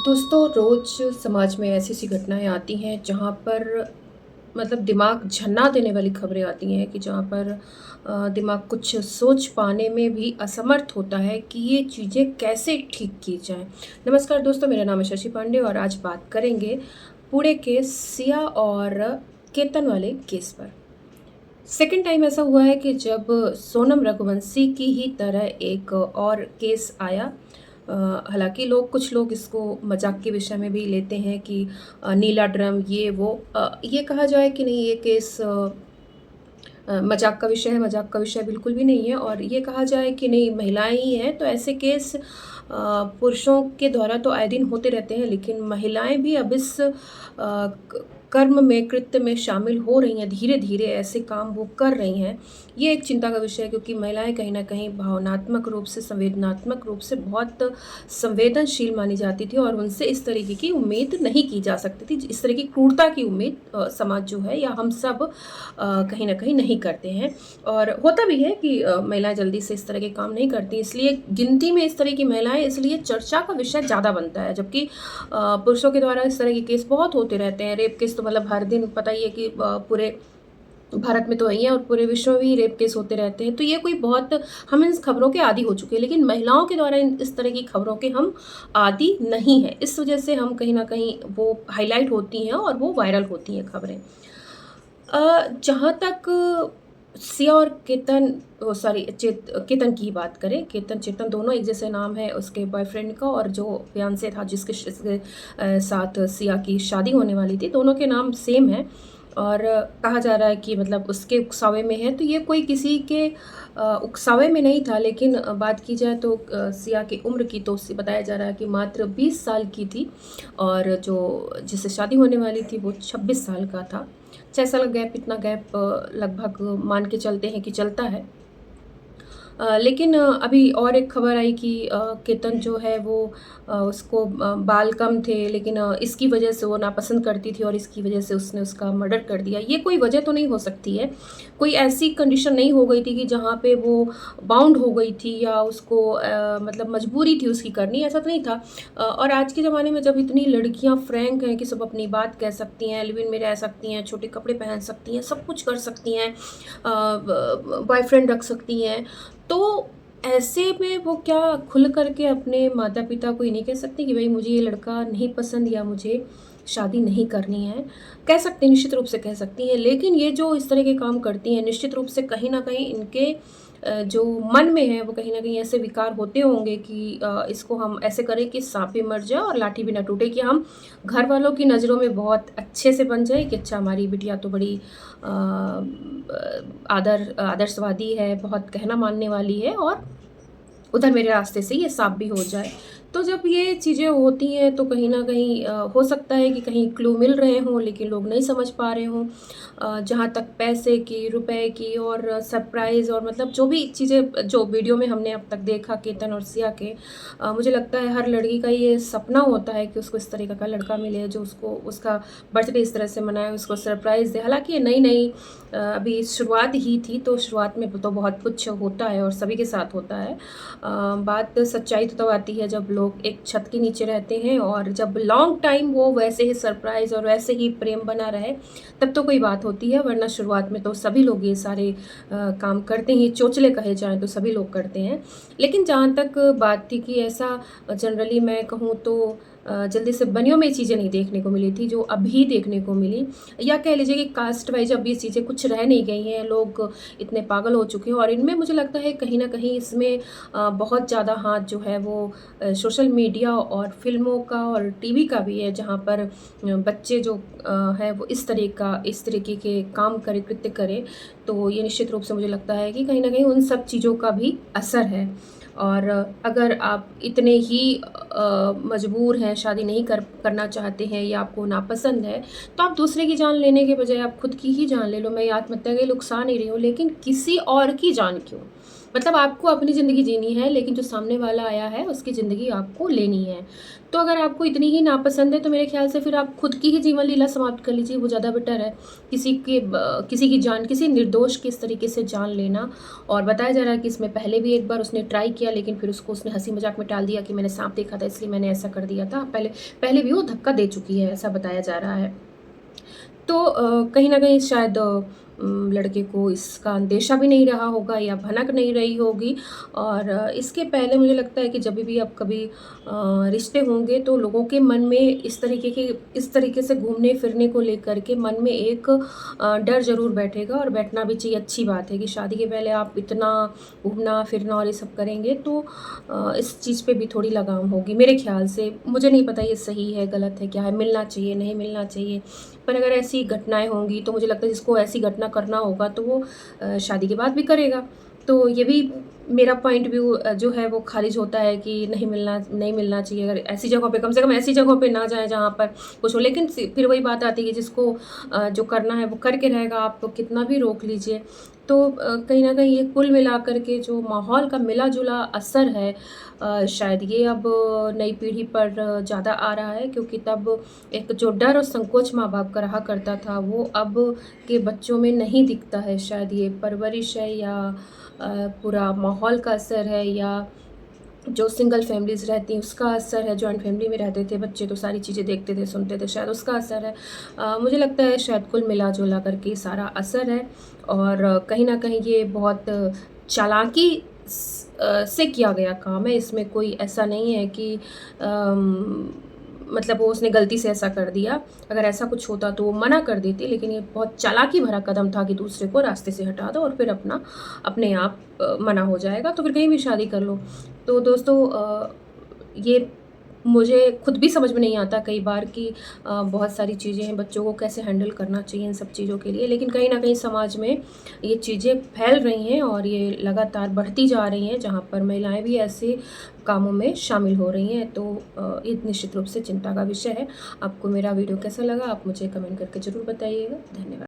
दोस्तों रोज़ समाज में ऐसी-ऐसी घटनाएँ आती हैं जहाँ पर मतलब दिमाग झन्ना देने वाली खबरें आती हैं कि जहाँ पर दिमाग कुछ सोच पाने में भी असमर्थ होता है कि ये चीज़ें कैसे ठीक की जाएँ। नमस्कार दोस्तों, मेरा नाम है शशि पांडे और आज बात करेंगे पुणे के सिया और केतन वाले केस पर। सेकंड टाइम ऐसा हुआ है कि जब सोनम रघुवंशी की ही तरह एक और केस आया। अ, हालाँकि कुछ लोग इसको मज़ाक के विषय में भी लेते हैं कि नीला ड्रम ये वो। ये कहा जाए कि नहीं, ये केस मज़ाक का विषय है, मज़ाक का विषय बिल्कुल भी नहीं है। और ये कहा जाए कि नहीं, महिलाएँ ही हैं, तो ऐसे केस पुरुषों के द्वारा तो आए दिन होते रहते हैं, लेकिन महिलाएँ भी अब इस क कर्म में, कृत्य में शामिल हो रही हैं, धीरे-धीरे ऐसे काम वो कर रही हैं। ये एक चिंता का विषय है क्योंकि महिलाएँ कहीं न कहीं भावनात्मक रूप से, संवेदनात्मक रूप से बहुत संवेदनशील मानी जाती थी और उनसे इस तरीके की उम्मीद नहीं की जा सकती थी। इस तरह की क्रूरता की उम्मीद समाज जो है या हम सब कहीं न कहीं नहीं करते हैं। और होता भी है कि महिलाएँ जल्दी से इस तरह के काम नहीं करती, इसलिए गिनती में इस तरह की महिलाएँ, इसलिए चर्चा का विषय ज़्यादा बनता है। जबकि पुरुषों के द्वारा इस तरह के केस बहुत होते रहते हैं। रेप केस तो मतलब हर दिन पता ही है कि पूरे भारत में तो है ही है और पूरे विश्व में भी रेप केस होते रहते हैं। तो ये कोई बहुत, हम इन खबरों के आदी हो चुके हैं, लेकिन महिलाओं के द्वारा इस तरह की खबरों के हम आदी नहीं हैं। इस वजह से हम कहीं न कहीं वो हाइलाइट होती हैं और वो वायरल होती हैं खबरें। जहाँ तक सिया और केतन, सॉरी, केतन की बात करें, केतन चेतन दोनों एक जैसे नाम है उसके बॉयफ्रेंड का, और जो फियांसे था जिसके साथ सिया की शादी होने वाली थी, दोनों के नाम सेम है। और कहा जा रहा है कि मतलब उसके उकसावे में है, तो ये कोई किसी के उकसावे में नहीं था। लेकिन बात की जाए तो सिया की उम्र की, तो उससे बताया जा रहा है कि मात्र 20 साल की थी और जो जिससे शादी होने वाली थी वो 26 साल का था। 6 साल का गैप, इतना गैप लगभग मान के चलते हैं कि चलता है। लेकिन अभी और एक खबर आई कि केतन जो है वो उसको बाल कम थे, लेकिन इसकी वजह से वो नापसंद करती थी और इसकी वजह से उसने उसका मर्डर कर दिया। ये कोई वजह तो नहीं हो सकती है, कोई ऐसी कंडीशन नहीं हो गई थी कि जहाँ पे वो बाउंड हो गई थी या उसको मतलब मजबूरी थी उसकी करनी, ऐसा तो नहीं था। और आज के ज़माने में जब इतनी लड़कियाँ फ्रैंक हैं कि सब अपनी बात कह सकती हैं, लिव इन में रह सकती हैं, छोटे कपड़े पहन सकती हैं, सब कुछ कर सकती हैं, बॉयफ्रेंड रख सकती हैं, तो ऐसे में वो क्या खुल कर के अपने माता-पिता को ये नहीं कह सकती कि भई मुझे ये लड़का नहीं पसंद या मुझे शादी नहीं करनी है? कह सकती हैं, निश्चित रूप से कह सकती हैं, लेकिन ये जो इस तरह के काम करती हैं, निश्चित रूप से कहीं न कहीं इनके जो मन में है वो कहीं न कहीं ऐसे विकार होते होंगे कि इसको हम ऐसे करें कि साँप भी मर जाए और लाठी भी ना टूटे, कि हम घर वालों की नज़रों में बहुत अच्छे से बन जाए कि अच्छा, हमारी बिटिया तो बड़ी आदर्शवादी है, बहुत कहना मानने वाली है, और उधर मेरे रास्ते से ये साफ़ भी हो जाए। तो जब ये चीज़ें होती हैं तो कहीं न कहीं हो सकता है कि कहीं क्लू मिल रहे हों लेकिन लोग नहीं समझ पा रहे हों। जहाँ तक पैसे की, रुपए की और सरप्राइज़ और मतलब जो भी चीज़ें जो वीडियो में हमने अब तक देखा केतन और सिया के, मुझे लगता है हर लड़की का ये सपना होता है कि उसको इस तरीक़ा का लड़का मिले जो उसको उसका बर्थडे इस तरह से मनाए, उसको सरप्राइज़ दे। हालाँकि ये नई-नई अभी शुरुआत ही थी, तो शुरुआत में तो बहुत कुछ होता है और सभी के साथ होता है। बात सच्चाई तो तब आती है जब लोग एक छत के नीचे रहते हैं और जब लॉन्ग टाइम वो वैसे ही सरप्राइज़ और वैसे ही प्रेम बना रहे, तब तो कोई बात होती है, वरना शुरुआत में तो सभी लोग ये सारे काम करते ही, चोचले कहे जाएँ तो सभी लोग करते हैं। लेकिन जहाँ तक बात थी कि ऐसा जनरली मैं कहूँ तो जल्दी से बनियों में ये चीज़ें नहीं देखने को मिली थी, जो अभी देखने को मिली, या कह लीजिए कि कास्ट वाइज़ अब ये चीज़ें कुछ रह नहीं गई हैं, लोग इतने पागल हो चुके हैं और इनमें मुझे लगता है कहीं न कहीं इसमें बहुत ज़्यादा हाथ जो है वो सोशल मीडिया और फ़िल्मों का और टीवी का भी है, जहाँ पर बच्चे जो हैं वो इस तरीके के काम करें, कृत्य करें, तो ये निश्चित रूप से मुझे लगता है कि कहीं न कहीं उन सब चीज़ों का भी असर है। और अगर आप इतने ही मजबूर हैं, शादी नहीं करना चाहते हैं या आपको नापसंद है, तो आप दूसरे की जान लेने के बजाय आप खुद की ही जान ले लो। मैं ये आत्महत्या के लिए उकसा नहीं रही हूँ, लेकिन किसी और की जान क्यों? मतलब आपको अपनी ज़िंदगी जीनी है, लेकिन जो सामने वाला आया है उसकी ज़िंदगी आपको लेनी है। तो अगर आपको इतनी ही नापसंद है तो मेरे ख़्याल से फिर आप खुद की ही जीवन लीला समाप्त कर लीजिए, वो ज़्यादा बेटर है। किसी की जान, किसी निर्दोष की इस तरीके से जान लेना। और बताया जा रहा है कि इसमें पहले भी एक बार उसने ट्राई किया, लेकिन फिर उसको उसने हँसी मज़ाक में टाल दिया कि मैंने साँप देखा था इसलिए मैंने ऐसा कर दिया था। पहले पहले भी वो धक्का दे चुकी है, ऐसा बताया जा रहा है। तो कहीं न कहीं शायद लड़के को इसका अंदेशा भी नहीं रहा होगा या भनक नहीं रही होगी। और इसके पहले मुझे लगता है कि जब भी अब कभी रिश्ते होंगे तो लोगों के मन में इस तरीके से घूमने-फिरने को लेकर के मन में एक डर ज़रूर बैठेगा, और बैठना भी चाहिए। अच्छी बात है कि शादी के पहले आप इतना घूमना-फिरना और ये सब करेंगे तो इस चीज़ पे भी थोड़ी लगाम होगी मेरे ख़्याल से। मुझे नहीं पता ये सही है, गलत है, क्या है, मिलना चाहिए, नहीं मिलना चाहिए। पर अगर ऐसी घटनाएँ होंगी तो मुझे लगता है जिसको ऐसी घटना करना होगा तो वो शादी के बाद भी करेगा। तो ये भी मेरा पॉइंट व्यू जो है वो ख़ारिज होता है कि नहीं मिलना चाहिए। अगर ऐसी जगहों पे, कम से कम ऐसी जगहों पे ना जाएँ जहाँ पर कुछ हो। लेकिन फिर वही बात आती है कि जिसको जो करना है वो करके रहेगा, आप तो कितना भी रोक लीजिए। तो कहीं न कहीं ये कुल मिलाकर के जो माहौल का मिला-जुला असर है, शायद ये अब नई पीढ़ी पर ज़्यादा आ रहा है, क्योंकि तब एक जो डर और संकोच माँ-बाप का रहा करता था वो अब के बच्चों में नहीं दिखता है। शायद ये परवरिश है या पूरा माहौल का असर है, या जो सिंगल फैमिलीज़ रहती हैं उसका असर है। जॉइंट फैमिली में रहते थे बच्चे तो सारी चीज़ें देखते थे, सुनते थे, शायद उसका असर है। मुझे लगता है शायद कुल मिला-जुला करके सारा असर है। और कहीं न कहीं ये बहुत चालाकी से किया गया काम है। इसमें कोई ऐसा नहीं है कि मतलब वो उसने गलती से ऐसा कर दिया। अगर ऐसा कुछ होता तो वो मना कर देती, लेकिन ये बहुत चालाकी भरा कदम था कि दूसरे को रास्ते से हटा दो और फिर अपने आप मना हो जाएगा, तो फिर कहीं भी शादी कर लो। तो दोस्तों, ये मुझे खुद भी समझ में नहीं आता कई बार कि बहुत सारी चीज़ें हैं, बच्चों को कैसे हैंडल करना चाहिए इन सब चीज़ों के लिए। लेकिन कहीं न कहीं समाज में ये चीज़ें फैल रही हैं और ये लगातार बढ़ती जा रही हैं, जहाँ पर महिलाएँ भी ऐसे कामों में शामिल हो रही हैं। तो ये निश्चित रूप से चिंता का विषय है। आपको मेरा वीडियो कैसा लगा, आप मुझे कमेंट करके ज़रूर बताइएगा। धन्यवाद।